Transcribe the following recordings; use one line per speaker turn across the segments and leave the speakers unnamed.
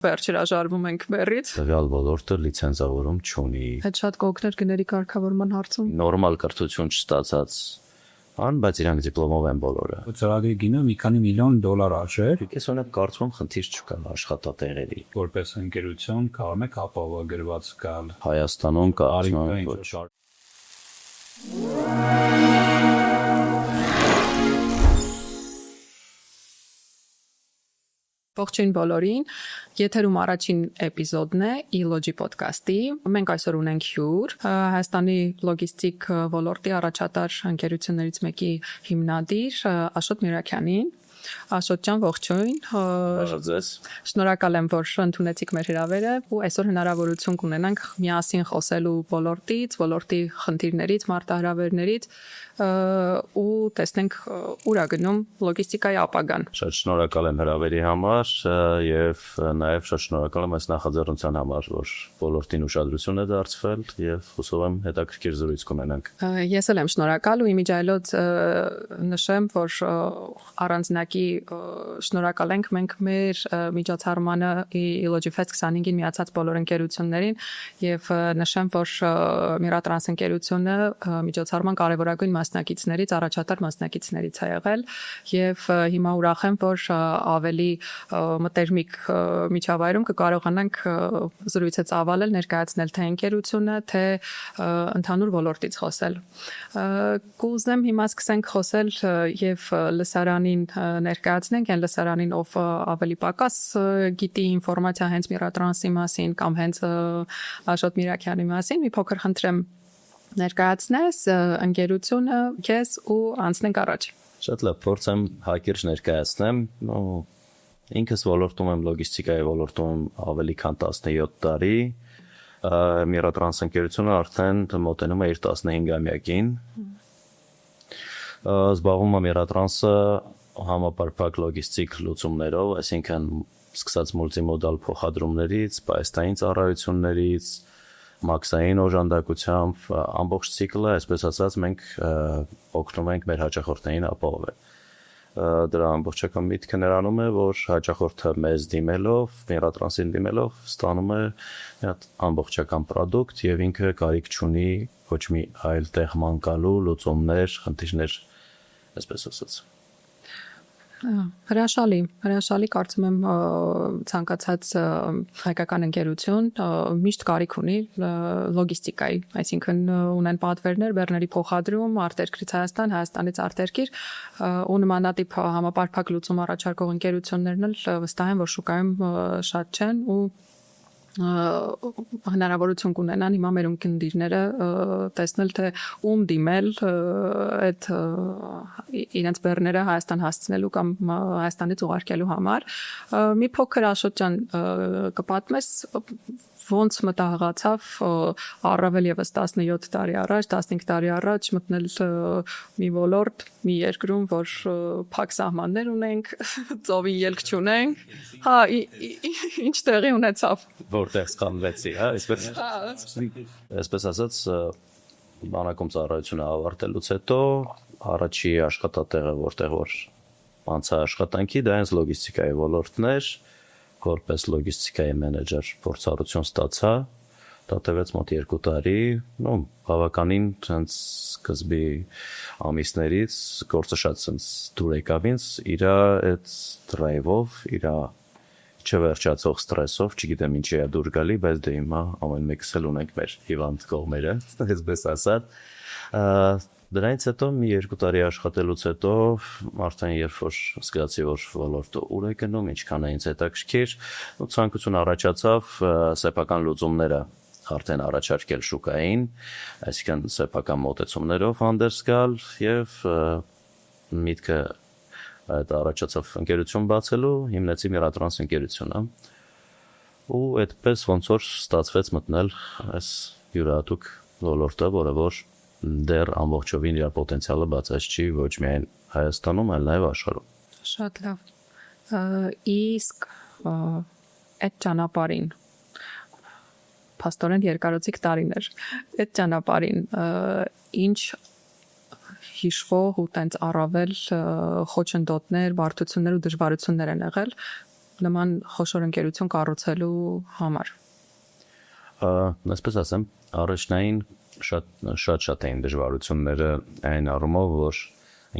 Վերջ հրաժարվում ենք բեռից։
Տվյալ ոլորտը լիցենզավորում չունի։
Այդ շատ կօգներ գների կարգավորման հարցում։
Նորմալ կրթություն չստացած բայց իրանք դիպլոմով են բոլորը։
Ծրագրի գինը մի քանի միլիոն դոլար արժեր։
Ես ունեմ կարծում խնդիր չկա աշխատատեղերի։
Որպես ընկերություն կարող եք ապահովագրված գալ
Հայաստանում կարծում
Ողջույն բոլորին, եթերում առաջին էպիզոդն է E-Logi podcast-ի։ Մենք այսօր ունենք հյուր, Հայաստանի լոգիստիկ ոլորտի առաջատար ընկերություններից մեկի հիմնադիր Աշոտ Միրաքյանին։ Աշոտ ջան, ողջույն։ Շնորհակալ եմ, որ ընդունեցիք մեր հրավերը ու այսօր հնարավորություն կունենանք միասին խոսելու ոլորտի խնդիրներից, մարտահրավերներից ու տեսնենք ուր է գնում լոգիստիկայի ապագան։
Շատ շնորհակալ եմ հրավերի համար եւ նաեւ շատ շնորհակալ եմ այս նախաձեռնության համար, որ ոլորտին ուշադրություն է դարձվել եւ հուսով եմ հետաքրքիր զրույց կունենանք։
Ես էլ եմ շնորհակալ ու իմիջայլոց նշեմ, որ առանձնակի շնորհակալ ենք մենք մեր միջոցառմանը E-Logi Fest 25-ին միացած բոլոր ընկերություններին եւ նշեմ, որ Միրատրանս ընկերությունը միջոցառման կարևորագույն մասնակիցներից, առաջատար մասնակիցներից է եղել եւ հիմա ուրախ եմ, որ ավելի մտերմիկ միջավայրում կկարողանանք զրույցը ծավալել, ներկայացնել թե ընկերությունը, թե ընդհանուր ոլորտից խոսել։ Կուզեմ հիմա սկսենք խոսել եւ լսարանին ներկայացնենք, այն լսարանին, ով ավելի պակաս գիտի ինֆորմացիա հենց Միրատրանսի մասին կամ հենց Աշոտ Միրաքյանի մասին, մի փոքր խնդրեմ ներկայացնես ընկերությունը, քեզ ու անցնենք առաջ։
Շատ լավ, փորձեմ հակիրճ ներկայացնեմ։ Ինքս ոլորտում եմ լոգիստիկայի ոլորտում ավելի քան 17 տարի։ Միրատրանս ընկերությունը արդեն մոտենում է իր 15-ամյակին։ Զբաղվում է Միրատրանսը համապարփակ լոգիստիկ լուծումներով, այսինքն սկսած մուլտիմոդալ փոխադրումներից, պայստային ծառայություններից, մաքսային օժանդակությամբ ամբողջ ցիկլը, այսպես ասած, մենք օգնում ենք մեր հաճախորդներին ապահովել։ Դրա ամբողջական միտքը նրանում է, որ հաճախորդը մեզ դիմելով, Միրատրանսին դիմելով, ստանում է մի հատ ամբողջական product եւ ինքը կարիք չունի ոչ մի այլ տեղ մանկալու լուծումներ, խնդիրներ, այսպես ասած։
Հրաշալի, կարծում եմ ցանկացած հայկական ընկերություն միշտ կարիք ունի լոգիստիկայի, այսինքն ունեն պատվերներ, բեռների փոխադրում, արտերկրից Հայաստան, Հայաստանից արտերկիր, ու նմանատիպ համապարփակ լուծում առաջարկող ընկերություններն էլ վստահ են, որ շուկայում շատ չեն ու հնարավորություն կունենան հիմա մեր ունկնդիրները տեսնել թե ում դիմել այդ իրենց բեռները Հայաստան հասցնելու կամ Հայաստանից ուղարկելու համար։ Մի փոքր Աշոտ ջան կպատմես ոնց մտահղացավ առավել եւս 17 տարի առաջ, 15 տարի առաջ մտնել մի ոլորտ, մի երկրում, որ փակ սահմաններ ունենք, ծովի ելք չունենք։ Հա, ինչ տեղի ունեցավ։
Որտեղ սխալվեցի, հա, այսպես ասած, բանակում ծառայությունը ավարտելուց հետո առաջի աշխատատեղը, որտեղ որ անցա աշխատանքի, դա հենց լոգիստիկայի ոլորտն էր, որպես լոգիստիկայի մենեջեր փորձառություն ստացա, դա տևեց մոտ 2 տարի, բավականին հենց սկզբի ամիսներից գործը շատ sense դուր եկավ ինձ, իր այդ drive-ով, իր չվերջացող ստրեսով, չգիտեմ ինչի է դուր գալի, բայց դե հիմա ամեն մեկս էլ ունենք մեր հիվանդ կողմերը, այսպես ասած։ Դրանից հետո մի 2 տարի աշխատելուց հետո արդեն երբ որ զգացի, որ ոլորտը ուր է գնում, ինչքան է ինձ հետաքրքիր, ցանկություն առաջացավ սեփական լուծումները արդեն առաջարկել շուկային, այսինքն սեփական մոտեցումներով հանդես գալ եւ միտքը այդ առաջացավ ընկերություն բացելու, հիմնեցի Միրատրանս ընկերությունը ու այդպես ոնց որ ստացվեց մտնել այս յուրահատուկ ոլորտը, որը որ դեռ ամբողջովին իր պոտենցիալը բացած չի ոչ միայն Հայաստանում, այլ նաև աշխարհում։
Շատ լավ։ Իսկ այդ ճանապարհին փաստորեն երկարոցիկ տարիներ։ Այդ ճանապարհին ինչ հիշվող ու տենց առավել խոչընդոտներ, բարդություններ ու դժվարություններ են եղել նման խոշոր ընկերություն կառուցելու համար։
Այսպես ասեմ, առաջնային շատ էին դժվարությունները այն առումով, որ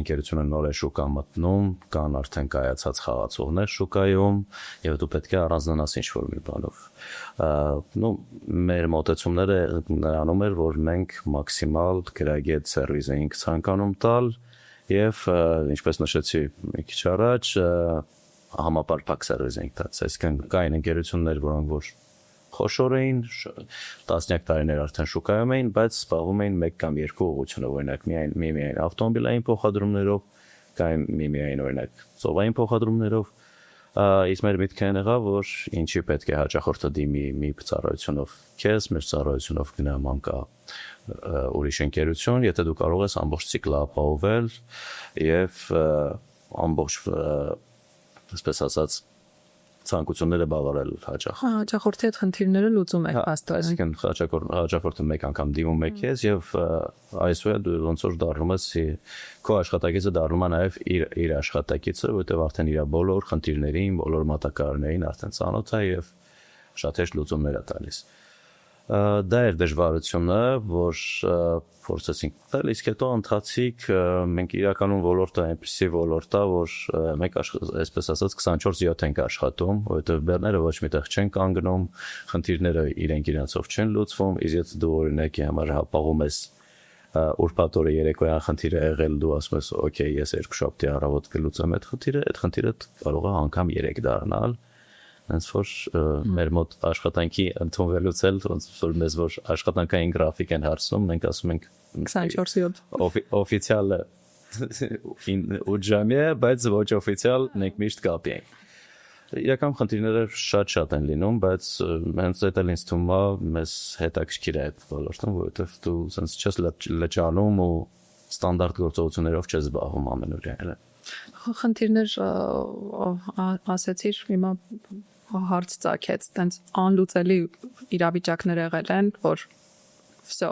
ընկերությունը նոր է շուկա մտնում, կան արդեն կայացած խաղացողներ շուկայում, եւ դու պետք է առանձնանաս ինչ-որ մի բանով։ Մեր մոտեցումները նրանում էր, որ մենք մաքսիմալ գրագետ սերվիս էինք ցանկանում տալ եւ ինչպես նշեցի մի քիչ առաջ, համապարփակ սերվիս էինք տալիս, այսինքն կային ընկերություններ, որոնք որ խոշոր էին, տասնյակ տարիներ արդեն շուկայում էին, բայց զբաղվում էին մեկ կամ երկու ուղղությունով, օրինակ միայն ավտոմոբիլային փոխադրումներով, կամ միայն օրինակ ծովային փոխադրումներով, իսկ մեր միտքը եղավ, որ ինչի պետք է հաճախորդը դիմի մի ծառայությունով քեզ, մեր ծառայությունով գնա մանկա ուրիշ ընկերություն, եթե դու կարող ես ամբողջ ցիկլը ապահովել եւ ամբողջ այսպես ասած ցանկությունները բավարարել հաճախ։
Հաճախորդի հետ խնդիրները լուծում եք աստված։
Այսինքն հաճախորդը մեկ անգամ դիմում է քեզ եւ այսօր դու ոնց որ դառնում ես քո աշխատակիցը դառնում է նաեւ իր աշխատակիցը, որովհետեւ արդեն իր բոլոր խնդիրներին, բոլոր մատակարարներին արդեն ծանոթ է եւ շատ հեշտ լուծումներ է տալիս։ Դա էր դժվարությունը, որ փորձեցինք տալ, իսկ հետո ընթացիկ մենք իրականում ոլորտը այնպեսի ոլորտ է, որ մենք այսպես ասած 24/7 ենք աշխատում, որովհետև բեռները ոչ միտեղ չեն կանգնում, խնդիրները իրենցով չեն լուծվում, իսկ եթե դու օրինակի համար հապաղում ես ուրբաթ օրը երեկոյան խնդիրը եղել, դու ասում ես, օքեյ, ես երկուշաբթի առավոտ կլուծեմ այդ խնդիրը կարող է անգամ 3 դառնալ։ Հենց որ մեր մոտ աշխատանքի ընդունվելուց էլ ոնց որ մեզ որ աշխատանքային գրաֆիկ են հարցնում, մենք ասում ենք
24/7
օֆիցիալը 8 ժամ է, բայց ոչ օֆիցիալ մենք միշտ կապի ենք։ Իրական խնդիրները շատ են լինում, բայց հենց դա ինձ թվում է մեզ հետաքրքիր է այդ ոլորտում, որովհետև դու sense չես լճանում ու ստանդարտ գործողություններով չես զբաղվում ամենօրյա։
Խնդիրներ ասեցիր, հիմա հարց ծագեց, տենց անլուծելի իրավիճակներ եղել են, որ վсё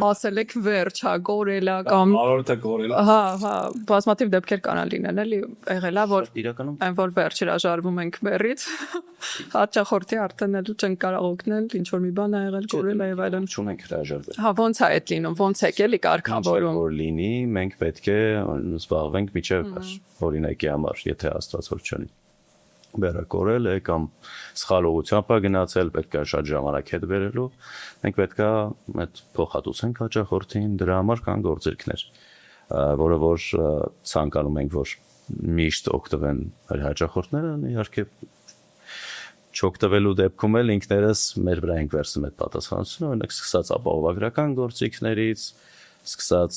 ասել եք վերջ, հա, գորելա կամ
Արորտը գորելա։
Հա, բազմաթիվ դեպքեր կանան լինեն, էլի, եղելա, որ
իրականում
այն որ վերջ հրաժարվում ենք մերից, հաճախորդի արդեն էլ չեն կարող օգնել, ինչ որ մի բան ա եղել, գորելա եւ այլն։
Չունենք հրաժարվել։
Հա, ոնց է այդ լինում, ոնց եք էլի կարգավորում։
Որ լինի, մենք պետք է զբաղվենք միջև օրինակի համար, եթե Աստված որ չունի։ Բերը կորել է կամ սխալ ուղղությամբ է գնացել, պետք է շատ ժամանակ հետ բերելու, մենք պետք է այդ փոխհատուցենք հաճախորդին, դրա համար կան գործիքներ, որը որ ցանկանում ենք, որ միշտ օգտվեն հաճախորդները, իհարկե չօգտվելու դեպքում էլ ինքներս մեր վրա ենք վերցնում այդ պատասխանատվությունը, օրինակ սկսած ապահովագրական գործիքներից, սկսած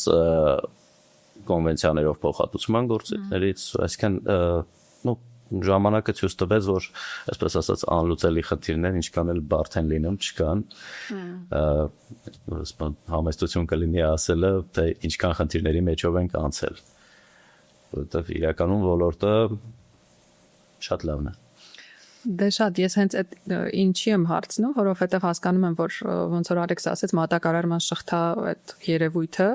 կոնվենցիաներով փոխհատուցման գործիքներից, այսինքն ժամանակը ցույց տվեց, որ այսպես ասած անլուծելի խնդիրներ ինչքան էլ բարդ են լինում, չկան։ Համեստություն կլինի ասելը, թե ինչքան խնդիրների մեջով ենք անցել։ Որովհետև իրականում ոլորտը շատ լավն է։
Դե շատ, ես հենց այդ ինչի եմ հարցնում, որովհետև հասկանում եմ, որ ոնց որ Ալեքսը ասեց, մատակարարման շղթա այդ երևույթը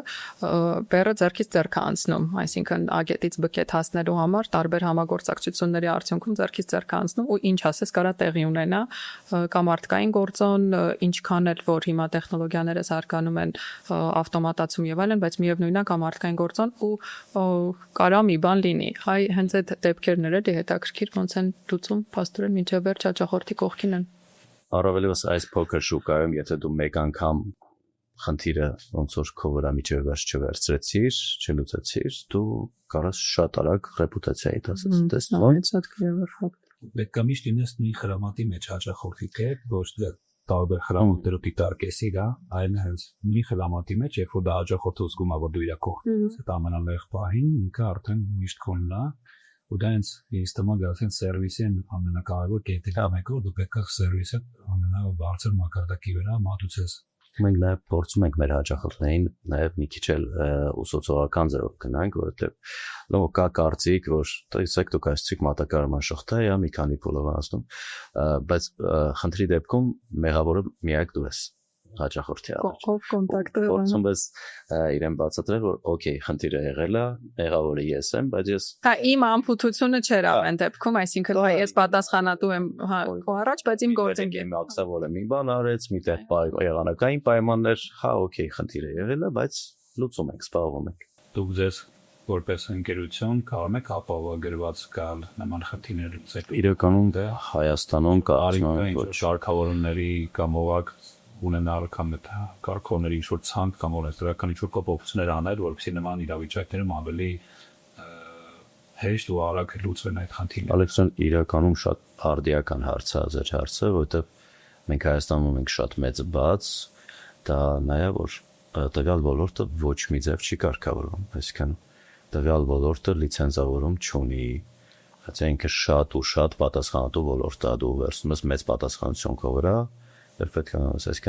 բեռը ձեռքից ձեռք անցնում, այսինքն ագետից բկետ հասնելու համար տարբեր համագործակցությունների արդյունքում ձեռքից ձեռք անցնում ու ինչ ասես կարա տեղի ունենա կամ մարդկային գործոն, ինչքան էլ որ հիմա տեխնոլոգիաները զարգանում են ավտոմատացում եւ այլն, բայց միևնույնն է կամ մարդկային գործոն ու կարա մի բան լինի։ Հայ հենց այդ դեպքերն էլ հետաքրքիր ոնց են լուծում, փաստորեն մինչև վերջ հաճախորդի կողքին են։
Առավելևս այս փոքր շուկայում, եթե դու մեկ անգամ խնդիրը ոնց որ քո վրա միջև վերջ չվերցրեցիր, չլուծեցիր, դու կարաս շատ արագ ռեպուտացիայի դասես տեսնես։
Շատ քրեվար ֆակտ։
Պետք է միշտ լինես նույն խրամատի մեջ հաճախորդի հետ, ոչ թե տարբեր խրամատներով դիտարկեսի, դա այն հենց նույն խրամատի մեջ, երբ որ դա հաճախորդը զգում է, որ դու իր կողքին ես, այդ ամենալեղ պահին ինքը արդեն միշտ քոնն է։ Ու դա ինձ գալիս սերվիսին ամենակարևոր կետերից մեկը, որ դու պետք է սերվիսը ամենաբարձր մակարդակի վրա մատուցես։
Մենք նաև փորձում ենք մեր հաճախորդներին նաև մի քիչ էլ ուսուցողական ձևով գնանք, որովհետև կա կարծիք, որ տեսեք դուք այսցիկ մատակարարման շղթա է, մի քանի փոլով անցնում, բայց խնդրի դեպքում մեղավորը միակ դու ես։ հաճախորդի
Ով կոնտակտը
փորձում ես իրեն բացատրել, որ օքեյ, խնդիրը եղել է, եղավ որ ես եմ, բայց ես
Հա իմ ամփոփությունը չէր ամեն դեպքում, այսինքն ես պատասխանատու եմ քո առաջ, բայց իմ գործընկերը
իմ ակսավորը մի բան արեց, մի տեղ եղանակային պայմաններ, հա օքեյ, խնդիրը եղել է, բայց լուծում ենք, զբաղվում ենք։
Դուք ձեզ որպես ընկերություն կարող եք ապահովագրված գալ նման խնդիրներ լուծել։
Իրականում Հայաստանում կա
ոչ շարքավորումների կամ օղակ ունենալ կամ այդ կարգոնների ինչ-որ ցանկ կամ օրենսդրական ինչ-որ փոփոխություններ անել, որովհետեւ նման իրավիճակներում ավելի հեշտ ու արագ լուծվեն այդ խնդիրները։
Ալեքսան իրականում շատ արդիական հարց է ձեր հարցը, որովհետեւ մենք Հայաստանում ենք շատ մեծ բաց, դա նայա որ տվյալ ոլորտը ոչ մի ձև չի կարգավորվում, այսինքն տվյալ ոլորտը լիցենզավորում չունի, հացի ինքը շատ ու շատ պատասխանատու ոլորտ է, դու վերցնում ես մեծ պատասխանատվություն քո վրա, պետք է ասես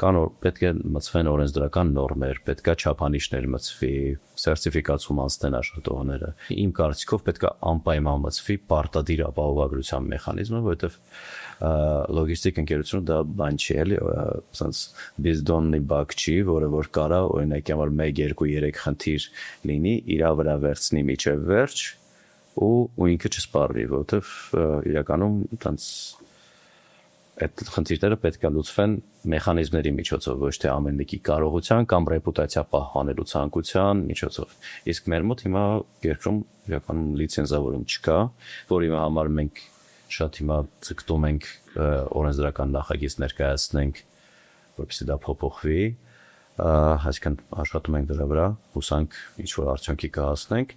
կան պետք է մտցվեն օրենսդրական նորմեր, պետք է չափանիշներ մտցվի, սերտիֆիկացում անցնեն աշխատողները։ Իմ կարծիքով պետք է անպայման մտցվի պարտադիր ապահովագրության մեխանիզմը, որովհետև լոգիստիկ ընկերությունը դա բան չի էլի, ասենց բիզդոնի բակ չի, որը որ կարա օրինակ համար 1, 2, 3 խնդիր լինի, իր վրա վերցնի միջև վերջ ու ինքը չսպառվի, որովհետև իրականում տենց այդ խնդիրները պետք է լուծվեն մեխանիզմների միջոցով, ոչ թե ամեն մեկի կարողության կամ ռեպուտացիա պահպանելու ցանկության միջոցով։ Իսկ մեր մոտ հիմա երկրում իրականում լիցենզավորում չկա, որի համար մենք շատ հիմա ցկտում ենք օրենսդրական նախագիծ ներկայացնենք, որպեսզի դա փոփոխվի, այսինքն աշխատում ենք դրա վրա, հուսանք ինչ-որ արդյունքի կհասնենք,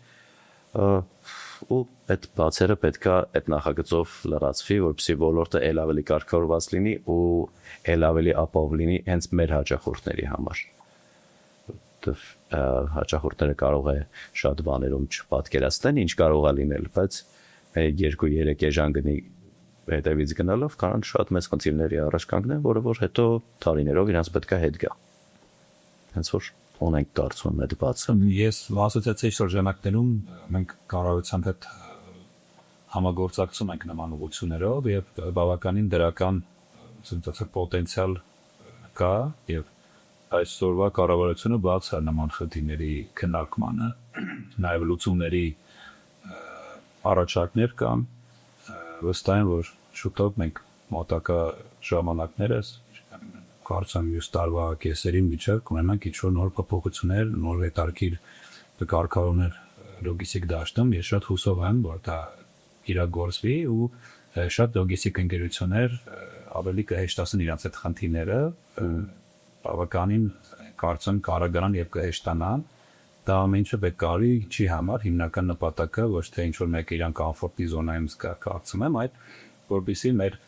ու այդ բացերը պետք է այդ նախագծով լրացվի, որպեսզի ոլորտը ել ավելի կարգավորված լինի ու ել ավելի ապահով լինի հենց մեր հաճախորդների համար։ Հաճախորդները կարող է շատ բաներում չպատկերացնեն, ինչ կարող է լինել, բայց 2-3 էժանգնի հետևից գնալով կարան շատ մեծ խնդիրների առաջ կանգնեն, որը որ հետո տարիներով իրանց պետք է հետ գա։ Հենց որ ունենք կարծում այդ բացը։
Ես ասոցիացիայի շրջանակներում մենք կառավարության հետ համագործակցում ենք նման ուղղություններով եւ բավականին դրական պոտենցիալ կա եւ այսօրվա կառավարությունը բաց է նման խնդիրների քննարկմանը, նաեւ լուծումների առաջարկներ կան, վստահ եմ որ շուտով մենք մոտակա ժամանակներս կարծեմ մյուս տարվա կեսերին միջև կունենանք ինչ-որ նոր փոփոխություններ, նոր հետարքիր կարգավորումներ լոգիստիկ դաշտում, ես շատ հուսով եմ, որ դա իրագործվի ու շատ լոգիստիկ ընկերություններ ավելի կհեշտացնեն իրենց այդ խնդիրները, բավականին կարծեմ կարագանան եւ կհեշտանան, դա ամեն ինչը բեկարի չի համար, հիմնական նպատակը ոչ թե ինչ-որ մեկը իրան կոմֆորտի զոնայում զգա, կարծում եմ, այլ որպեսզի մեր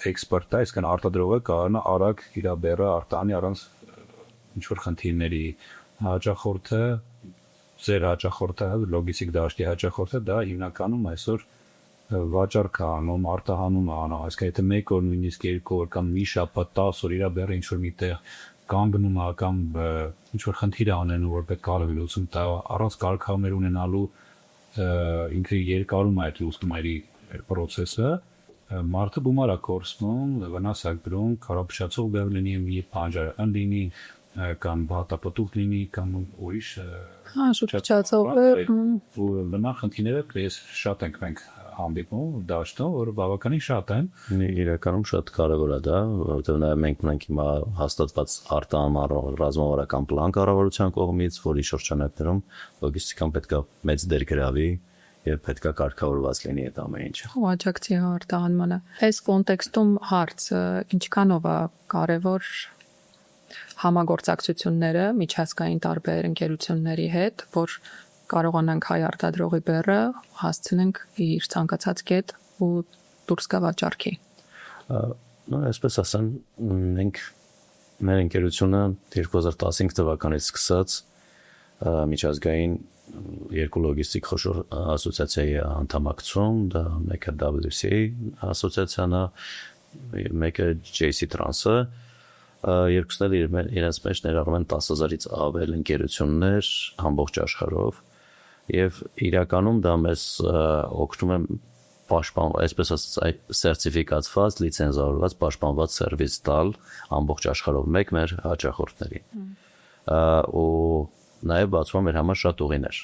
էքսպորտը, այսինքն արտադրողը կարողանա արագ իր բեռը արտանի առանց ինչ-որ խնդիրների հաճախորդը, ձեր հաճախորդը, լոգիստիկ դաշտի հաճախորդը դա հիմնականում այսօր վաճառք է անում, արտահանում է անում, այսինքն եթե 1 օր նույնիսկ 2 օր կամ մի շաբաթ 10 օր իր բեռը ինչ-որ միտեղ կանգնում է կամ ինչ-որ խնդիր է անելու, որ պետք է արվի լուծում տա, առանց կարգավորումներ ունենալու ինքը երկարում է այդ լուծումների process-ը մարդը բումար է կորցնում, վնաս է գրում, քարոփչացող բեռ լինի, մի բանջարեղեն լինի, կամ բաթապտուղ լինի, կամ ուրիշ
շուտչացող
ու նման խնդիրները ես շատ ենք մենք հանդիպում դաշտում, որ բավականին շատ են։
Իրականում շատ կարևոր է դա, որովհետև նաև մենք ունենք հիմա հաստատված արտահանման ռազմավարական պլան կառավարության կողմից, որի շրջանակներում լոգիստիկան պետք է մեծ դեր գրավի եւ պետք է կարգավորված լինի այդ ամեն ինչը։
Աջակցի արտահանմանը։ Այս կոնտեքստում հարց ինչքանով է կարևոր համագործակցությունները միջազգային տարբեր ընկերությունների հետ, որ կարողանանք հայ արտադրողի բեռը հասցնենք իր ցանկացած կետ ու դուրս գա վաճառքի։
Այսպես ասեմ, մենք մեր ընկերությունը 2015 թվականից սկսած միջազգային երկու լոգիստիկ խոշոր ասոցիացիայի անդամակցում, դա մեկը WCA ասոցիացիան է, մեկը JC Trans-ը, երկուսները իրենց մեջ ներառում են 10,000-ից ավել ընկերություններ ամբողջ աշխարհով եւ իրականում դա մեզ օգնում է պաշտպան, այսպես ասած, այդ սերտիֆիկացված, լիցենզավորված, պաշտպանված սերվիս տալ ամբողջ աշխարհով մեկ մեր հաճախորդներին։ Ու նաև բացվում մեր համար շատ ուղիներ։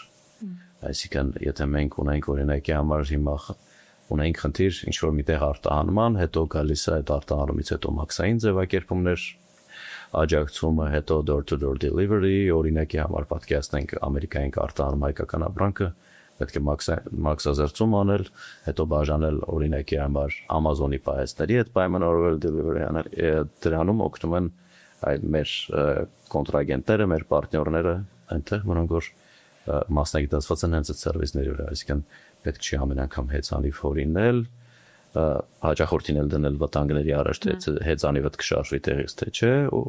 Այսինքն, եթե մենք ունենք օրինակի համար հիմա ունենք խնդիր ինչ-որ միտեղ արտահանման, հետո գալիս է այդ արտահանումից հետո մաքսային ձևակերպումներ, աջակցումը, հետո door-to-door delivery, օրինակի համար պատկերացնենք Ամերիկային արտահանում հայկական ապրանքը, պետք է մաքսազերծում անել, հետո բաժանել օրինակի համար Amazon-ի պահեստների հետ պայմանավորվել delivery անել, դրանում օգնում են այդ մեր կոնտրագենտները, մեր պարտներները, այնտեղ որոնք որ մասնագիտացված են հենց այդ սերվիսների վրա, այսինքն պետք չի ամեն անգամ հեծանիվ հորինել, հաճախորդին էլ դնել վտանգների առաջ, թե հեծանիվը կշարժվի տեղից, թե չէ, ու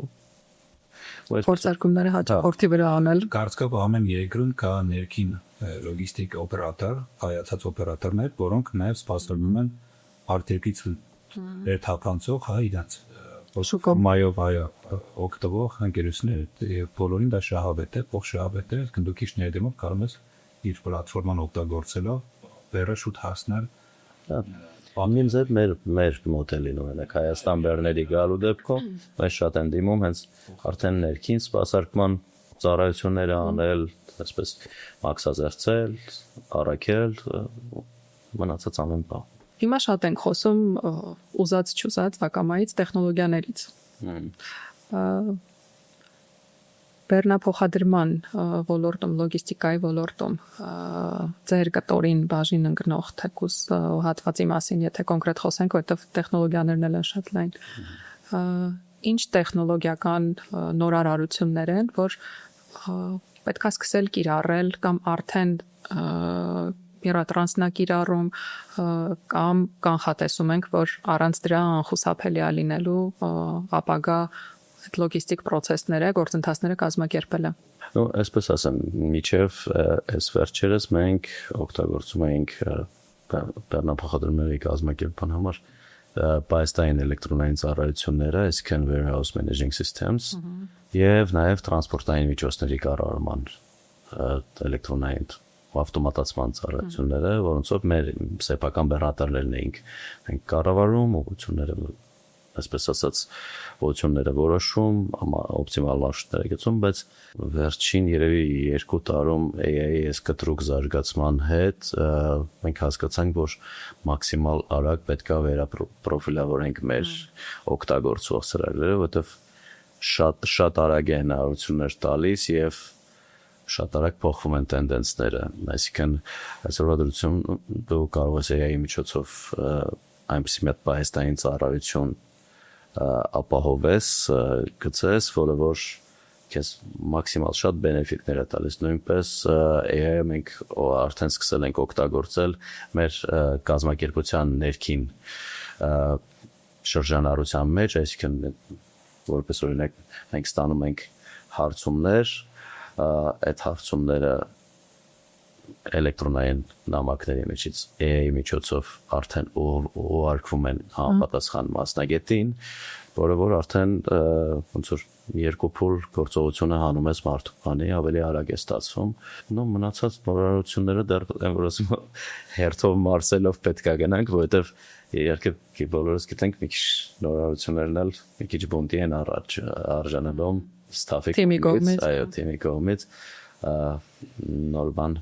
փորձարկումները հաճախորդի վրա անել։
Կարծիքով ամեն երկրում կա ներքին լոգիստիկ օպերատոր, հայացած օպերատորներ, որոնք նաև սպասարկում են արտերկից թափանցող իրանց շուկայով օգտվող ընկերություններ եւ բոլորին դա շահավետ է, փող շահավետ է, դուք իշ ներդեմով կարող ես իր պլատֆորման օգտագործելով վերա շուտ հասնել։
Ամեն ձև մեր մոդելին ունենք Հայաստան բեռների գալու դեպքում մենք շատ են դիմում հենց արդեն ներքին սպասարկման ծառայությունները անել, այսպես մաքսազերծել, առաքել, մնացած ամեն բան։
Հիմա շատ ենք խոսում ուզած չուզած ակամայից տեխնոլոգիաներից։ Բեռնափոխադրման ոլորտում, լոգիստիկայի ոլորտում ձեր կտորին բաժին ընկնող թեկուս հատվածի մասին, եթե կոնկրետ խոսենք, որովհետև տեխնոլոգիաներն են շատ լայն։ Ինչ տեխնոլոգիական նորարարություններ են, որ պետք է սկսել կիրառել կամ արդեն իրատրանսնակիրառում կամ կանխատեսում ենք, որ առանց դրա անխուսափելի է լինելու ապագա այդ լոգիստիկ process-ները, գործընթացները կազմակերպելը։
Ну, այսպես ասեմ, միջև այս վերջերս մենք օգտագործում ենք բեռնափոխադրումների կազմակերպման համար պահեստային էլեկտրոնային ծառայությունները, այսինքն warehouse managing systems, եւ նաեւ տրանսպորտային միջոցների կառավարման էլեկտրոնային ավտոմատացման ծառայությունները, որոնցով մեր սեփական բեռնատարներն ենք կառավարում, ուղղությունները այսպես ասած ուղղությունները որոշում, օպտիմալ մարշրուտներ գծում, բայց վերջին երևի 2 տարում AI-ի այս կտրուկ զարգացման հետ մենք հասկացանք, որ մաքսիմալ արագ պետք է վերապրոֆիլավորենք մեր օգտագործող ծրագրերը, որովհետև շատ արագ է հնարավորություններ տալիս եւ շատ արագ փոխվում են տենդենսները, այսինքն այսօրվա դրությամբ դու կարող ես AI-ի միջոցով այնպիսի մի հատ պահեստային ծառայություն ապահովես, գծես, որը որ քեզ մաքսիմալ շատ բենեֆիտներ է տալիս։ Նույնպես AI-ը մենք արդեն սկսել ենք օգտագործել մեր կազմակերպության ներքին շրջանառության մեջ, այսինքն որպես օրինակ մենք ստանում ենք հարցումներ, այդ հարցումները էլեկտրոնային նամակների միջից AI-ի միջոցով արդեն ուղարկվում են համապատասխան մասնագետին, որը որ արդեն ոնց որ երկու փուլ գործողությունը հանում ես մարդու բանի, ավելի արագ է ստացվում։ Նո մնացած նորարարությունները դեռ որ ասում հերթով մարսելով պետք է գնանք, որովհետև իհարկե բոլորս գիտենք մի քիչ նորարարություններն էլ մի քիչ բունտի են արժանանում ստաֆի կողմից, այո, թիմի կողմից նոր բան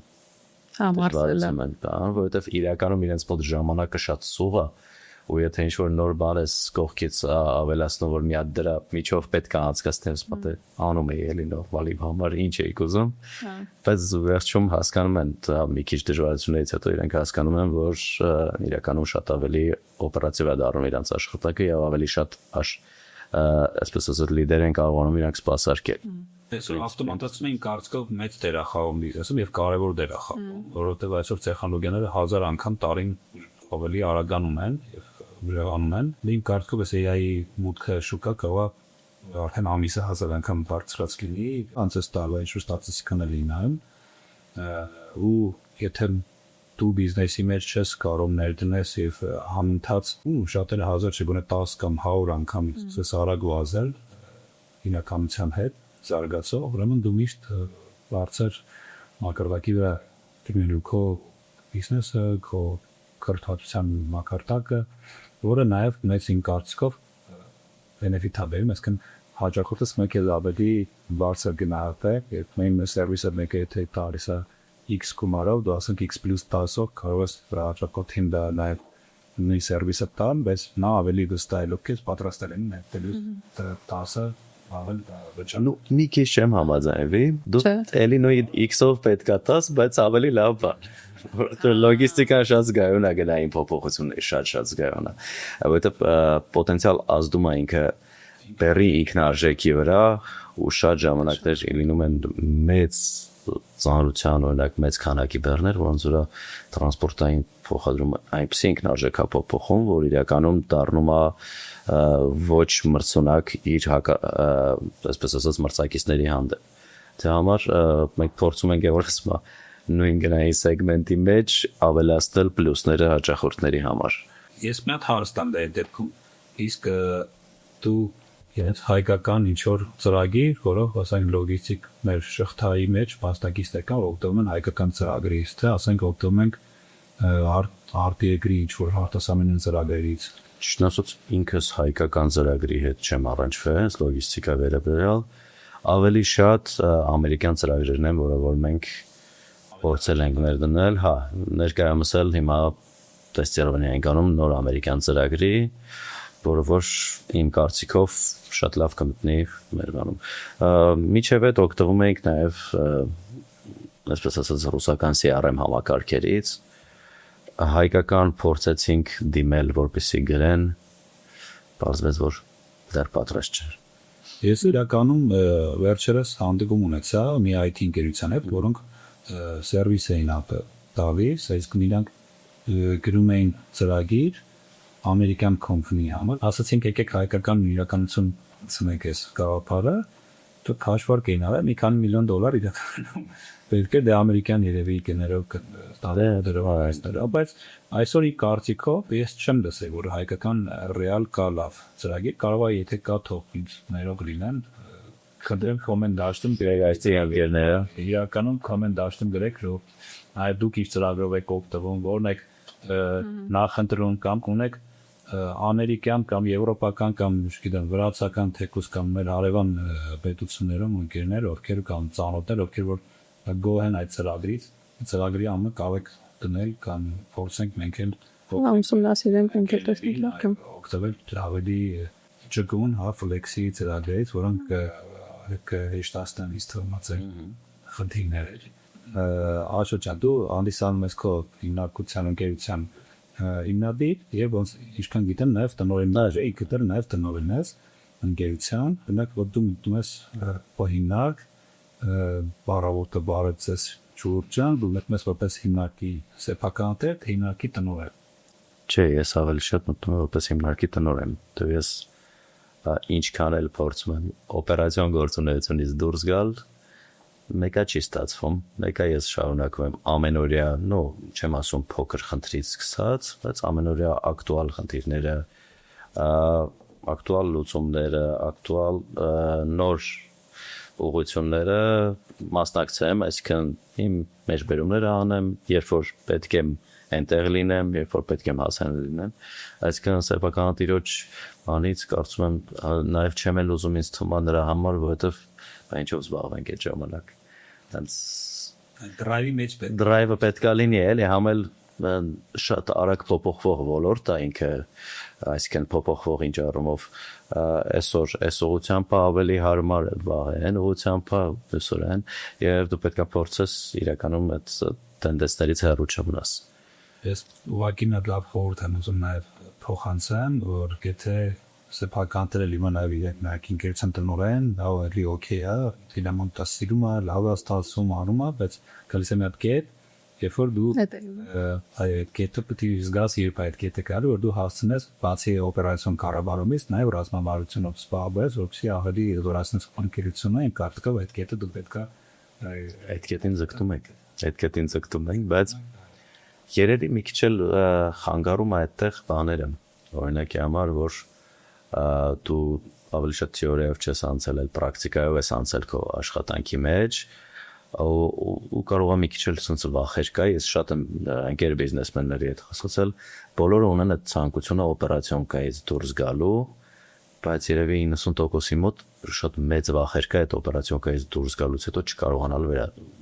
համարսելը,
որովհետև իրականում իրենց մոտ ժամանակը շատ սուղ է, ու եթե ինչ-որ նոր բան ես կողքից ավելացնում, որ մի հատ դրա միջով պետք է անցկացնես, պատե անում էի էլի նորմալի համար ինչ էի կուզում, բայց վերջում հասկանում են մի քիչ դժվարություններից հետո իրենք հասկանում են, որ իրականում շատ ավելի օպերատիվ է դառնում իրենց աշխատանքը եւ ավելի շատ այսպես ասած լիդեր են կարողանում իրանք սպասարկել։
Այսօր ավտոմատացումը իմ կարծիքով մեծ դեր է խաղում բիզնեսում եւ կարեւոր դեր է խաղում, որովհետեւ այսօր տեխնոլոգիաները 1000 անգամ տարին ավելի արագանում են եւ վրանում են։ Իմ կարծիքով այս AI-ի մուտքը շուկա կարող է արդեն ամիսը 1000 անգամ բարձրած լինի, անցած տարվա ինչ-որ ստատիստիկաներ լինեն, ու եթե դու բիզնեսի մեջ չես կարող ներդնես եւ համընթաց շատերը 1000 չի գոնե 10 կամ 100 անգամ ցես արագ վազել ինականության հետ զարգացող, ուրեմն դու միշտ բարձր մակարդակի վրա դնելու քո բիզնեսը, քո քրթվածության մակարդակը, որը նաև մեծ իմ կարծիքով benefit-ա բերում, այսինքն հաճախորդս մեկ էլ ավելի բարձր գնահատ է, երբ մենք սերվիսը մեկ է թե տալիս է X գումարով, դու ասենք X + 10-ով կարող ես հաճախորդին դա նաև նույն սերվիսը տալ, բայց նա ավելի վստահ է, որ պատրաստել են ներդելու 10-ը ավել վճար։
Ну, մի քիչ չեմ համաձայնվի։ Դու էլի նույն X-ով պետք է տաս, բայց ավելի լավ բան։ Որտեղ լոգիստիկան շատ զգայուն է, գնային փոփոխությունների շատ զգայուն է։ Որտեղ պոտենցիալ ազդում է ինքը բերի ինքնարժեքի վրա ու շատ ժամանակներ լինում են մեծ ծանրության օրինակ մեծ քանակի բեռներ, որոնց վրա տրանսպորտային փոխադրումը այնպես ինքնարժեք է փոխում, որ իրականում դառնում է ոչ մրցունակ իր այսպես ասած մրցակիցների հանդեպ։ Դրա համար մենք փորձում ենք եւրոպա նույն գնային սեգմենտի մեջ ավելացնել պլյուսները հաճախորդների համար։
Ես մի հատ հարստան դա դեպքում իսկ դու ես հայկական ինչ-որ ծրագիր, որով ասենք լոգիստիկ մեր շղթայի մեջ մասնակիցներ կան, օգտվում են հայկական ծրագրից, թե ասենք օգտվում ենք արտերկրի ինչ-որ արտասահմանյան ծրագրերից։
Ճիշտ ասած ինքս հայկական ծրագրի հետ չեմ առնչվել, հենց լոգիստիկա վերաբերյալ ավելի շատ ամերիկյան ծրագրերն են, որը մենք փորձել ենք ներդնել, հա, ներկայումս էլ հիմա տեստերովանի ենք անում նոր ամերիկյան ծրագրի, որը որ իմ կարծիքով շատ լավ կմտնի մեր բանում։ Միջև այդ օգտվում ենք նաև այսպես ասած ռուսական CRM համակարգերից, հայկական փորձեցինք դիմել, որպեսզի գրեն, պարզվեց, որ դեռ պատրաստ չէր։
Ես իրականում վերջերս հանդիպում ունեցա մի IT ընկերության հետ, որոնք սերվիս էին տալիս, այսինքն իրանք գրում էին ծրագիր ամերիկյան կոմպանիի համար, ասացինք եկեք հայկական իրականություն ցնենք այս գաղափարը, դու հաշվարկ էին արել, մի քանի միլիոն դոլար իրականում պետք է դե ամերիկյան երևի գներով դրով այսները, բայց այսօր ի կարծիքով ես չեմ լսել, որ հայկական ռեալ կա լավ ծրագիր, կարող է եթե կա թող ինձ ներող լինեն, քննեմ կոմենտ դաշտում գրեք այս ընկերները, իրականում կոմենտ դաշտում գրեք, որ այ դուք իր ծրագրով եք օգտվում, որն եք նախընտրում կամ ունեք ամերիկյան կամ եվրոպական կամ չգիտեմ վրացական թեկուս կամ մեր հարևան պետություններում ընկերներ, ովքեր կամ ծանոթներ, ովքեր որ գոհ են այդ ծրագրից, ծրագրի ամը կարող եք դնել կամ փորձենք մենք էլ
ուսումնասիրենք մենք էլ տեսնենք լավ կամ
օգտվել ավելի ճկուն հա ֆլեքսի ծրագրերից, որոնք հեշտացնեն ինստալացիան խնդիրները։ Աշոջա դու հանդիսանում ես քո հիմնարկության ընկերության հիմնադիր եւ ոնց ինչքան գիտեմ նաեւ տնօրեններ եք դեռ նաեւ տնօրեն ես ընկերության բնակ որ դու մտնում ես հիմնարկ բարավոտը բարեցես ճուրջան դու մտնում ես որպես հիմնարկի սեփական տեր թե հիմնարկի տնօրեն
չէ ես ավելի շատ մտնում եմ որպես հիմնարկի տնօրեն դու ես ինչքան էլ փորձում եմ օպերացիոն գործունեությունից դուրս գալ մեկը չի ստացվում, մեկը ես շարունակում եմ ամենօրյա, չեմ ասում փոքր խնդրից սկսած, բայց ամենօրյա ակտուալ խնդիրները, ակտուալ լուծումները, ակտուալ նոր ուղղությունները մասնակցեմ, այսինքն իմ մեջբերումները անեմ, երբ որ պետք է այնտեղ լինեմ, երբ որ պետք է հասան լինեմ, այսինքն սեփական տիրոջ բանից կարծում եմ նաև չեմ էլ ուզում ինձ թվում նրա համար, որովհետև ինչով զբաղվենք այդ ժամանակ
դրայվի մեջ
դրայվը պետք է լինի էլի համել շատ արագ փոփոխվող ոլորտ է ինքը այսինքն փոփոխվող ինչ առումով այսօր այս ուղղությամբ ավելի հարմար է զբաղեն ուղղությամբ այսօրեն եւ դու պետք է փորձես իրականում այդ տենդենսներից հեռու չմնաս
ես ուղղակի նա լավ խորհուրդ եմ ուզում նաեւ փոխանցեմ որ եթե սեփական տերել իմա նաև իրենք ինքերության տնօրեն, դա էլի օքեյ է, դինամոնտա սիրում է, լավ է ստացվում անում է, բայց գալիս է մի հատ կետ, երբ որ դու այդ կետը պետք է զգաս երբ այդ կետը գալու, որ դու հասցնես բացի օպերացիոն կառավարումից նաև ռազմավարությունով զբաղվես, որպեսզի ավելի զորացնես ինքերությունը, այն կարգով այդ կետը դու պետք է
այդ կետին ձգտում ենք, բայց երևի մի քիչ էլ խանգարում է այդտեղ բաները, օրինակի համար, որ դու ավելի շատ թեորիայով չես անցել, այլ պրակտիկայով ես անցել քո աշխատանքի մեջ, ու կարող է մի քիչ էլ ցած վախեր կա, ես շատ եմ ընկեր բիզնեսմենների հետ խոսացել, բոլորը ունեն այդ ցանկությունը օպերացիոնակայից դուրս գալու, բայց երևի 90%-ի մոտ շատ մեծ վախեր կա այդ օպերացիոնակայից դուրս գալուց հետո չկարողանալ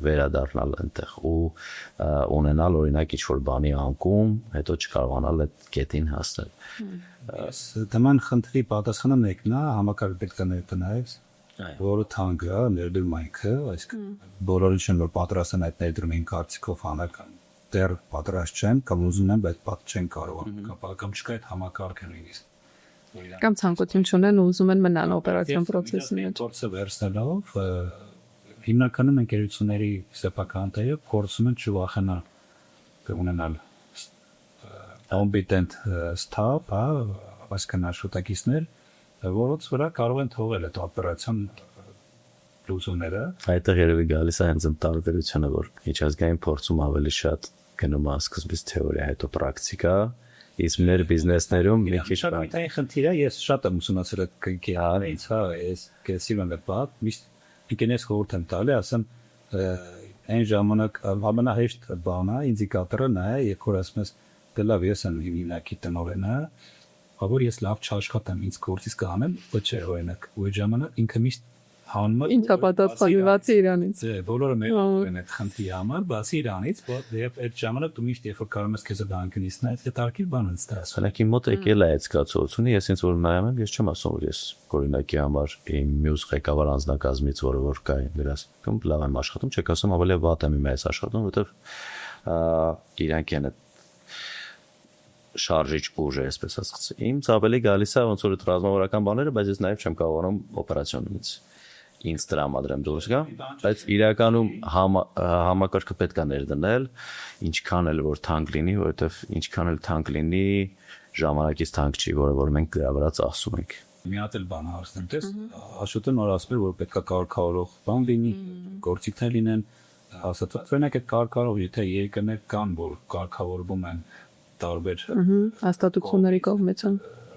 վերադառնալ այնտեղ ու ունենալ օրինակ ինչ-որ բանի անկում, հետո չկարողանալ այդ կետին հասնել։
Դման խնդրի պատասխանը մեկն է, համակարգ պետք է ներդնայես, որը թանկ է, ներդրումայինքը, այսինքն բոլորը չեն որ պատրաստ են այդ ներդրումային կարծիքով անել դեռ պատրաստ չեն կամ ուզում են, բայց պատ չեն կարող կամ չկա այդ համակարգը նույնիսկ
Կամ ցանկություն չունեն ու ուզում են մնալ օպերացիոն process-ի մեջ։
Գործը վերցնելով հիմնականում ընկերությունների սեփական տեղը փորձում են չվախենալ ունենալ competent staff, այսինքն աշխատակիցներ, որոնց վրա կարող են թողել այդ օպերացիոն լուծումները։
Այդտեղ երևի գալիս է հենց տարբերությունը, որ միջազգային փորձում ավելի շատ գնում է սկզբից թեորիա, հետո պրակտիկա, իսկ մեր բիզնեսներում մի քիչ
բան։ Այդ խնդիրը ես շատ եմ ուսումնասիրել այդ կյանքի հարից, ես կեսիմ եմ բապ, միշտ ինքնես խորհուրդ եմ տալի, ասեմ այն ժամանակ ամենահեշտ բանը ինդիկատորը նա է, երբ որ ասում ես դե լավ ես եմ հիմնակի տնօրենը, aber ես լավ չաշխատեմ, ինձ գործից կանեմ, ոչ չէ օրինակ, ու այդ ժամանակ ինքը միշտ հանում է
Ինչ պատասխանվածի իրանից։
Բոլորը մեր են այդ խնդրի համար, բացի իրանից, եւ այդ ժամանակ դու միշտ երբ որ կարող ես քեզ դանկնիսն այդ տարկիր բան ես դրած։
Սրանքի մոտ եկել է այդ զգացողությունը, ես ինձ որ նայում եմ, ես չեմ ասում որ ես օրինակի համար իմ մյուս ղեկավար անձնակազմից որը որ կա դրած, կամ լավ եմ աշխատում, չեք ասում ավելի վատ եմ իմ այս աշխատում, որովհետեւ իրանք են շարժիչ ուժը, այսպես ասած։ Ինձ ավելի գալիս է ոնց որ այդ ռազմավարական բաները, բայց ես նաև չեմ կարողանում օպերացիոնից ինձ տրամադրեմ դուրս գա, բայց իրականում համակարգը պետք է ներդնել, ինչքան էլ որ թանկ լինի, որովհետև ինչքան էլ թանկ լինի, ժամանակից թանկ չի, որը որ մենք դրա վրա ծախսում ենք։
Մի հատ էլ բան հարցնեմ, տես, Աշոտը նոր ասում էր, որ պետք է կարգավորող բան լինի, գործիքներ լինեն, ասած օրինակ այդ կարգավորող, եթե երկրներ կան, որ կարգավորվում են տարբեր
հաստատությունների կողմից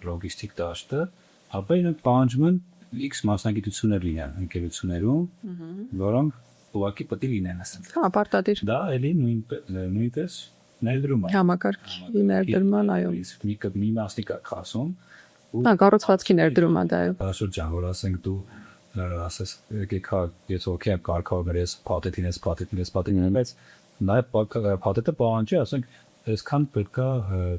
լոգիստիկ դաշտը, ապա իրենք պահանջում են X մասնագիտություններ լինեն ընկերություններում, որոնք ուղղակի պետք է լինեն ասենք։
Հա, պարտադիր։
Դա էլի նույնպես ներդրում է։
Համակարգի ներդրման, այո։
Մի մասնիկ ասում։
Հա, կառուցվածքի ներդրում է դա։
Շրջան, որ ասենք դու ասես եկեք ես օքեյ կարգավորներ ես փաթեթին, բայց նաև փաթեթը պահանջի, ասենք այսքան պետքա,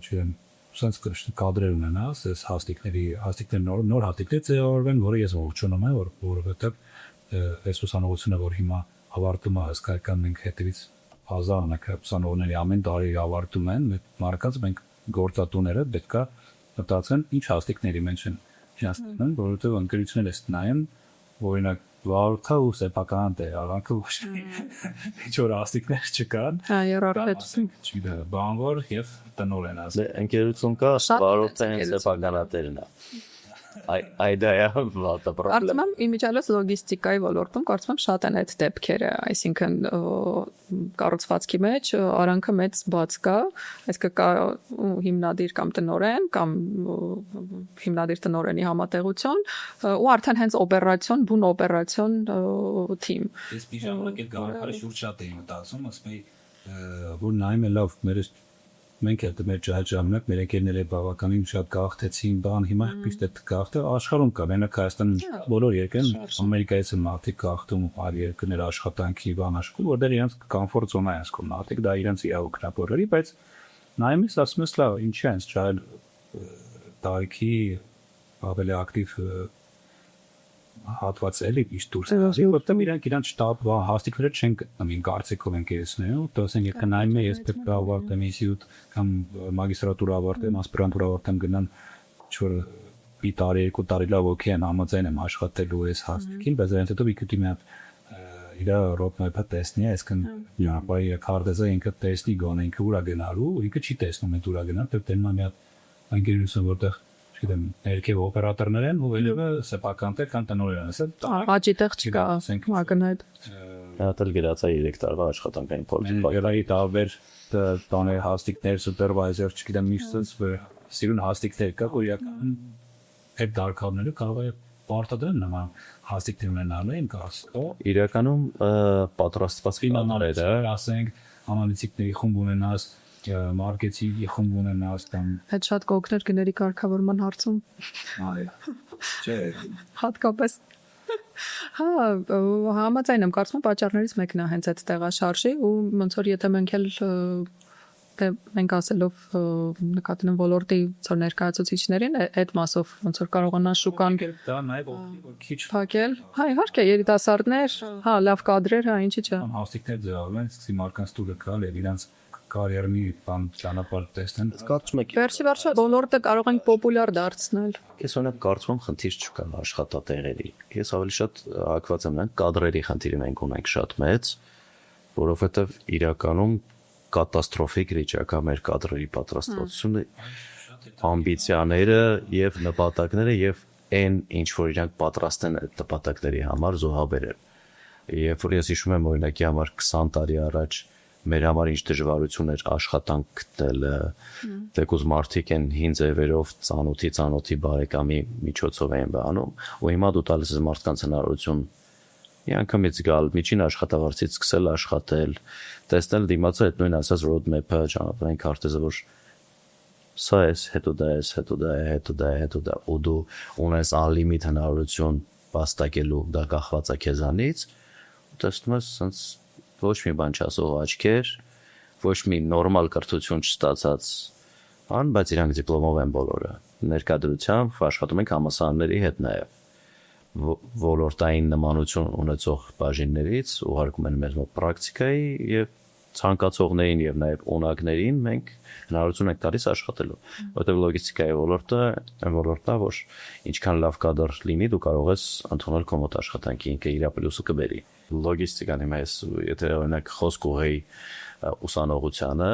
չգիտեմ, sense կադրեր ունենաս, այս հաստիկներ նոր հաստիկներ ձևավորվեն, որը ես ողջունում եմ, որովհետև այս ուսանողությունը, որ հիմա ավարտում է, հսկայական մենք հետևից հազարանակ ուսանողների ամեն տարի ավարտում են, մարդկանց մենք գործատուները պետքա մտածեն ինչ հաստիկների մեջ են հաստատում, որովհետև ընկերությունները էս նայեն, օրինակ վարորդը ու սեփական տեղանքը ոչ ինչ որ հաստիկներ չկան։
Հա, երրորդեցում։
Չգիտեմ, բանվոր եւ տնօրեն ասել։
Ընկերություն կա, վարորդը հենց սեփականատերն է։ Այդ է վատը պրոբլեմ։
Կարծում եմ իմիջիալոց լոգիստիկայի ոլորտում կարծում եմ շատ են այդ դեպքերը, այսինքն կառուցվածքի մեջ արանքը մեծ բաց կա, այսինքն կա հիմնադիր կամ տնօրեն կամ հիմնադիր տնօրենի համատեղություն ու արդեն հենց օպերացիոն, բուն օպերացիոն թիմ։
Ես մի ժամանակ այդ գաղափարը շուրջ շատ էի մտածում, ասում էի, որ նայում է լավ, մենք էլ մեր ժամանակ մեր ընկերները բավականին շատ գաղթեցին, բան հիմա պիստ այդ գաղթը աշխարհում կա, մենակ Հայաստանում բոլոր երկրներում, Ամերիկայից են մարդիկ գաղթում այլ երկրներ աշխատանքի բան աշխատում, որտեղ իրենց կոմֆորտ զոնա է ասում, մարդիկ դա իրենց իրավունքն է բոլորի, բայց նայում ես ասում ես լավ, ինչ է հենց ճայել տարիքի ավելի ակտիվ հատված էլի իշ դուրս որտեղ իրանք շտաբ հաստիկները չեն գտնում կարծիքով ընկերություններում դասեն եթե նայում ես պետք է ավարտեմ ինստիտուտ կամ մագիստրատուրա ավարտեմ ասպիրանտուրա ավարտեմ գնան ինչ-որ մի տարի երկու տարի լավ օքեյ են համաձայն եմ աշխատելու այս հաստիկին բայց այնց հետո մի քիչ մի հատ իր ռոդմեփը տեսնի այսքան նյապայ քարտեզը ինքը տեսնի գոնե ինքը ուրա գնալու ինքը չի տեսնում այդ ուրա գնալ դեռ տենմա մի հատ ընկերություն որտեղ գիտեմ, ներքև օպերատորներ են, ու ելևէ սեփական տեղ կան տնօրեն, ասել,
աճի տեղ չկա, ակնհայտ։
Դա էլ գրած է 3 տարվա աշխատանքային փորձի։
Երայի տարբեր տաներ հաստիկներ, սուպերվայզեր, չգիտեմ, միշտ սիրուն հաստիկներ կա, որ իրական այդ դարքարները կարող է պարտադիր նման հաստիկներ ունենալու են կասկո
Իրականում պատրաստված
ֆինանսները, ասենք անալիտիկների խումբ ունենաս, մարքեթինգի խումբ ունենաս կամ
Այդ շատ կօգներ գների կարգավորման հարցում։
այ չէ
Հատկապես Հա, համաձայն եմ, կարծում եմ պատճառներից մեկն է հենց այդ տեղաշարժի ու ոնց որ եթե մենք էլ դե մենք ասելով նկատի ունեմ ոլորտի ծոր ներկայացուցիչներին այդ մասով ոնց որ կարողանան շուկան
դա նաև որ քիչ
փակել։ Հա, իհարկե երիտասարդներ, հա, լավ կադրեր, հա, ինչի՞ չէ։
հաստիկներ ձևավորում են, սկսի մարկանց տուրը գալ եւ իրանց կարիերնի բան ճանապարհ տեսնեն
կարծում եք
Վերջի վերջը ոլորտը կարող ենք պոպուլյար դարձնել։
Ես օրինակ կարծում եմ խնդիր չկա աշխատատեղերի ես ավելի շատ հակված եմ նրան կադրերի խնդիրը մենք ունենք շատ մեծ որովհետև իրականում կատաստրոֆիկ վիճակ է մեր կադրերի պատրաստվածությունը ամբիցիաները եւ նպատակները եւ այն ինչ որ իրանք պատրաստ են այդ նպատակների համար զոհաբերել երբ որ ես հիշում եմ օրինակի համար 20 տարի առաջ մեր համար ինչ դժվարություն էր աշխատանք գտնելը, դեկուզ մարդիկ են հին ձևերով ծանոթի բարեկամի միջոցով են բանում, ու հիմա դու տալիս ես մարդկանց հնարավորություն մի անգամից գալ, միջին աշխատավարձից սկսել աշխատել, տեսնել դիմացը այդ նույն ասած roadmap-ը, ճանապարհային քարտեզը, որ սա է, հետո դա է, հետո դա է, հետո դա է, հետո դա, ու դու ունես անլիմիտ հնարավորություն վաստակելու, դա կախված է քեզանից, ու տեսնում ես sense ոչ մի բան չասող աչքեր, ոչ մի նորմալ կրթություն չստացած բան, բայց իրանք դիպլոմով են բոլորը։ Ներկայությամբ աշխատում ենք համալսարանների հետ նաև ոլորտային նմանություն ունեցող բաժիններից ուղարկում են մեզ մոտ պրակտիկայի եւ ցանկացողներին եւ նաև օնակներին մենք հնարավորություն ենք տալիս աշխատելու, որտեղ լոգիստիկայի ոլորտը այն ոլորտն է, որ ինչքան լավ կադր լինի, դու կարող ես ընդունել քո մոտ աշխատանքի ինքը իր պլյուսը կբերի։ Լոգիստիկան հիմա ես եթե օրինակ խոսք ուղեի ուսանողությանը,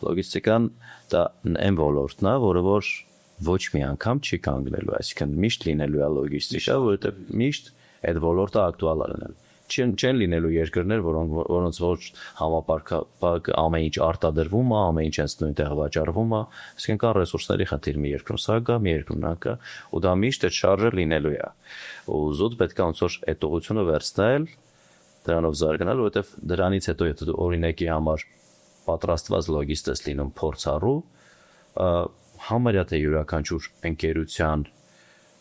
լոգիստիկան դա այն ոլորտն է, որը որ ոչ մի անգամ չի կանգնելու, այսինքն միշտ լինելու է լոգիստիկա, որովհետև միշտ այդ ոլորտը ակտուալ է լինելու։ Չեն լինելու երկրներ, որոնց որ համապարփակ ամեն ինչ արտադրվում է, ամեն ինչ հենց նույն տեղը վաճառվում է, այսինքն կան ռեսուրսների խնդիր մի երկրում սա կա, մի երկրում նա կա, ու դա միշտ այդ շարժը լինելու է։ Ու զուտ պետք է ոնց որ այդ ուղղությունը վերցնել, դրանով զարգանալ, որովհետև դրանից հետո եթե դու օրինակի համար պատրաստված լոգիստ ես լինում փորձառու, համարյա թե յուրաքանչյուր ընկերության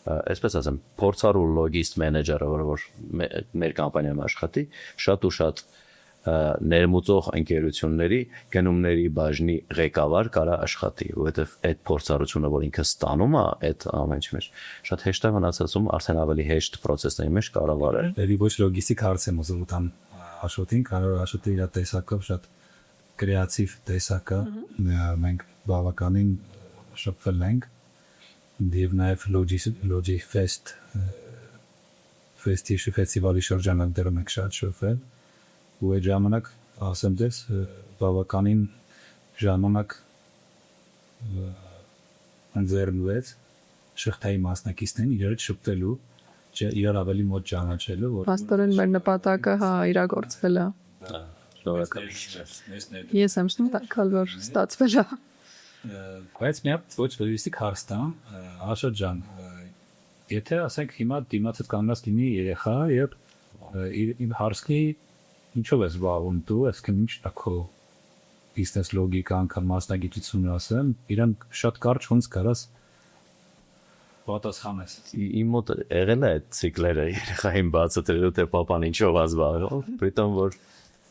այսպես ասեմ, փորձառու լոգիստ մենեջերը, որը որ մեր կամպանիայում աշխատի, շատ ու շատ ներմուծող ընկերությունների գնումների բաժնի ղեկավար կարա աշխատի, որովհետև այդ փորձառությունը, որ ինքը ստանում է, այդ ամեն ինչի մեջ շատ հեշտ է մնացածում, արդեն ավելի հեշտ process-ների մեջ կառավարել։
Դերի ոչ լոգիստիկ հարց եմ ուզում տան Աշոտին, կարող Աշոտի իր տեսակով շատ կրեատիվ տեսակ է, մենք բավականին շփվել ենք Դիվ նաև Logi Fest ֆեստիվալի շրջանակ դեռ մենք շատ շփվել ու այդ ժամանակ ասեմ դες բավականին ժամանակ ընձեռնվեց շղթայի մասնակիցներին իրար հետ շփվելու իրար ավելի մոտ ճանաչելու որ
Պաստորեն մեր նպատակը հա իրագործվել է
Շնորհակալ
Ես եմ շնորհակալ որ ստացվել է
Բայց մի հատ ոչ լոգիստիկ հարց տամ, Աշոտ ջան, եթե ասենք հիմա դիմացդ կանգնած լինի երեխա եւ իր հարցնի ինչով ես զբաղվում դու, այսինքն ինչ է քո բիզնես լոգիկա անգամ մասնագիտությունը ասեմ, իրան շատ կարճ ոնց կարաս պատասխանես։
Իմ մոտ եղել է այդ ցիկլերը երեխային բացատրելու թե papan ինչով է զբաղվում, պրիտոմ որ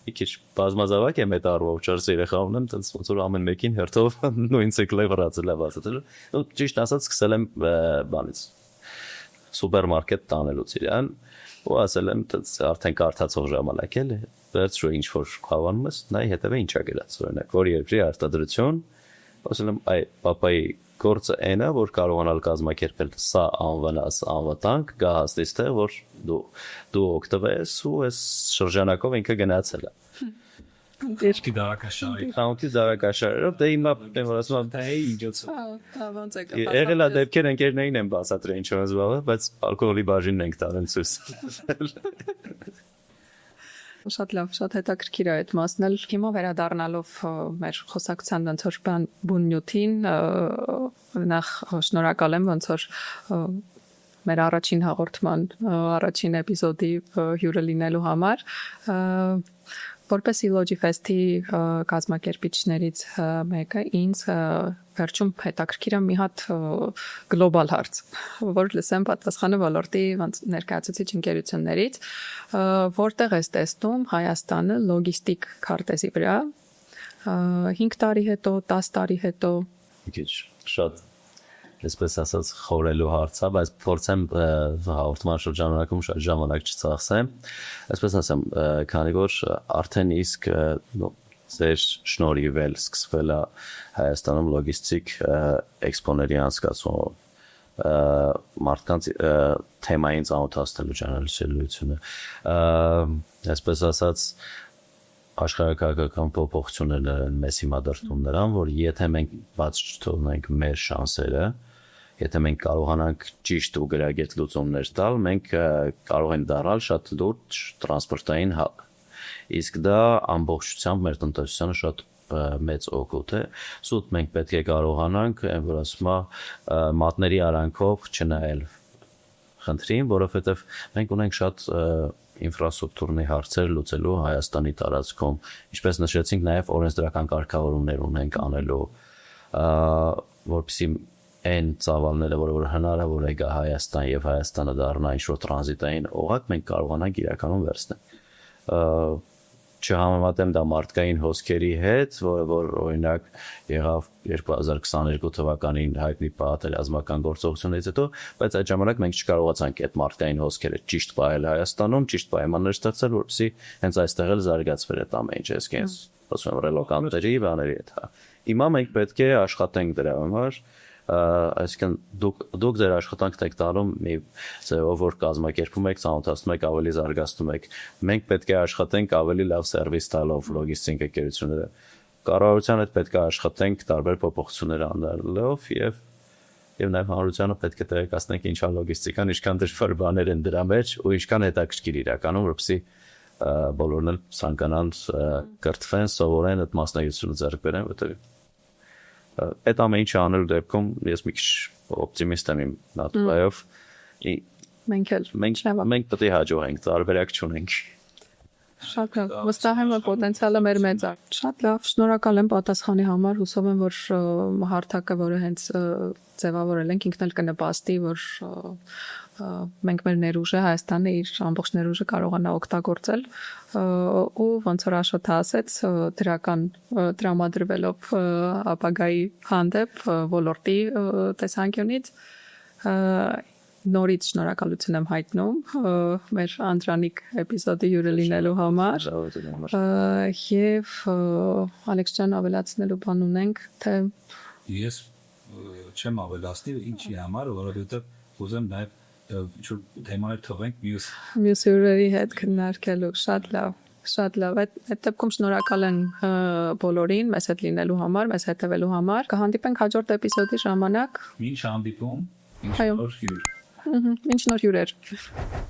մի քիչ բազմազավակ եմ այդ առումով 4 երեխա ունեմ, տենց ոնց որ ամեն մեկին հերթով նույն ցիկլը վրացել է բացատրել։ Ու ճիշտ ասած սկսել եմ բանից սուպերմարկետ տանելուց իրան ու ասել եմ տենց արդեն կարդացող ժամանակ էլ վերջո ինչ որ հավանում ես, նայ հետևը ինչա գրած օրինակ, որ երկրի արտադրություն, ասել եմ այ papai գործը այնա, որ կարողանալ կազմակերպել սա անվնաս անվտանգ գա հաստից թե որ դու օգտվես ու այս շրջանակով ինքը գնացել է։
Դերքի դարակաշարի։
Քաունտի դարակաշարերով դե հիմա որ ասում եմ թե ինչոց։
Հա ոնց է
Եղել է դեպքեր ընկերներին են բացատրել ինչով են զբաղվել, բայց ալկոհոլի բաժինն ենք տալել ցույց։
Շատ լավ, շատ հետաքրքիր է այդ մասն էլ։ Հիմա վերադառնալով մեր խոսակցության ոնց որ բուն նյութին նախ շնորհակալ եմ ոնց որ մեր առաջին հաղորդման առաջին էպիզոդի հյուրը լինելու համար որպես Logi Fest-ի կազմակերպիչներից մեկը ինձ վերջում հետաքրքիր է մի հատ գլոբալ հարց, որ լսեմ պատասխանը ոլորտի ներկայացուցիչ ընկերություններից, որտեղ ես տեսնում Հայաստանը լոգիստիկ քարտեզի վրա 5 տարի հետո, 10 տարի հետո
Քիչ շատ այսպես ասած խորելու հարց է, բայց փորձեմ հաղորդման շրջանակում շատ ժամանակ չծախսեմ։ Այսպես ասեմ, քանի որ արդեն իսկ ձեր շնորհիվ էլ սկսվել է Հայաստանում լոգիստիկ էքսպոների անցկացումը մարդկանց թեմային ծանոթացնելու ճանաչելիությունը։ Այսպես ասած աշխարհակաղակական փոփոխությունները մեզ հիմա դրդում նրան, որ եթե մենք բաց չթողնենք մեր շանսերը, եթե մենք կարողանանք ճիշտ ու գրագետ լուծումներ տալ, մենք կարող ենք դառնալ շատ լուրջ տրանսպորտային հաբ։ Իսկ դա ամբողջությամբ մեր տնտեսությանը շատ մեծ օգուտ է։ Սուտ մենք պետք է կարողանանք, որ ասում է, մատների արանքով չնայել խնդրին, որովհետև մենք ունենք շատ ինֆրաստրուկտուրնի հարցեր լուծելու Հայաստանի տարածքում, ինչպես նշեցինք, նաև օրենսդրական կարգավորումներ ունենք անելու, որպեսզի այն ծավալները, որ հնարավոր է գա Հայաստան եւ Հայաստանը դառնա ինչ-որ տրանզիտային օղակ, մենք կարողանանք իրականում վերցնել։ Չհամեմատեմ դա մարդկային հոսքերի հետ, որ օրինակ եղավ 2022 թվականին հայտնի պատերազմական գործողություններից հետո, բայց այդ ժամանակ մենք չկարողացանք այդ մարդկային հոսքերը ճիշտ պահել Հայաստանում, ճիշտ պայմաններ ստեղծել, որպեսզի հենց այստեղ էլ զարգացվեր այդ ամեն ինչը, այսինքն ասում եմ ռելոկանտների բաների հետ, հա։ Հիմա մենք պետք է աշխատենք դրա համար, այսինքն դուք ձեր աշխատանքն եք տանում մի ձևով որ կազմակերպում եք, ծանոթացնում եք, ավելի զարգացնում եք։ Մենք պետք է աշխատենք ավելի լավ սերվիս տալով լոգիստիկ ընկերությունները։ Կառավարության հետ պետք է աշխատենք տարբեր փոփոխություններ անելով եւ նաև հանրությանը պետք է տեղեկացնենք ինչա լոգիստիկան, ինչքան դժվար բաներ են դրա մեջ ու ինչքան հետաքրքիր իրականում, որպեսզի բոլորն էլ ցանկանան կրթվեն, սովորեն այդ մասնագիտությունը ձեռք բերեն, որտեղ այդ ամեն ինչը անելու դեպքում ես մի քիչ օպտիմիստ եմ իմ նատուրայով։ Մենք պետք է հաջողենք, տարբերակ չունենք։
Շատ լավ, վստահ եմ, որ պոտենցիալը մեր մեծ է։ Շատ լավ, շնորհակալ եմ պատասխանի համար, հուսով եմ, որ հարթակը, որը հենց ձևավորել ենք, ինքն էլ կնպաստի, որ մենք մեր ներուժը Հայաստանը իր ամբողջ ներուժը կարողանա օգտագործել ու ոնց որ Աշոտը ասեց դրական տրամադրվելով ապագայի հանդեպ ոլորտի տեսանկյունից նորից շնորհակալություն եմ հայտնում մեր Անդրանիկ էպիզոդի հյուրը լինելու համար եւ Ալեքս ջան ավելացնելու բան ունենք թե
ես չեմ ավելացնի ինչի համար որովհետեւ ուզեմ նաեւ ինչ-որ թեմաներ թողենք
մյուս հյուրերի հետ քննարկելու շատ լավ այդ դեպքում շնորհակալ եմ բոլորին մեզ հետ լինելու համար մեզ հետևելու համար կհանդիպենք հաջորդ էպիզոդի ժամանակ
ինչ հանդիպում ինչ նոր հյուր
ինչ նոր հյուրեր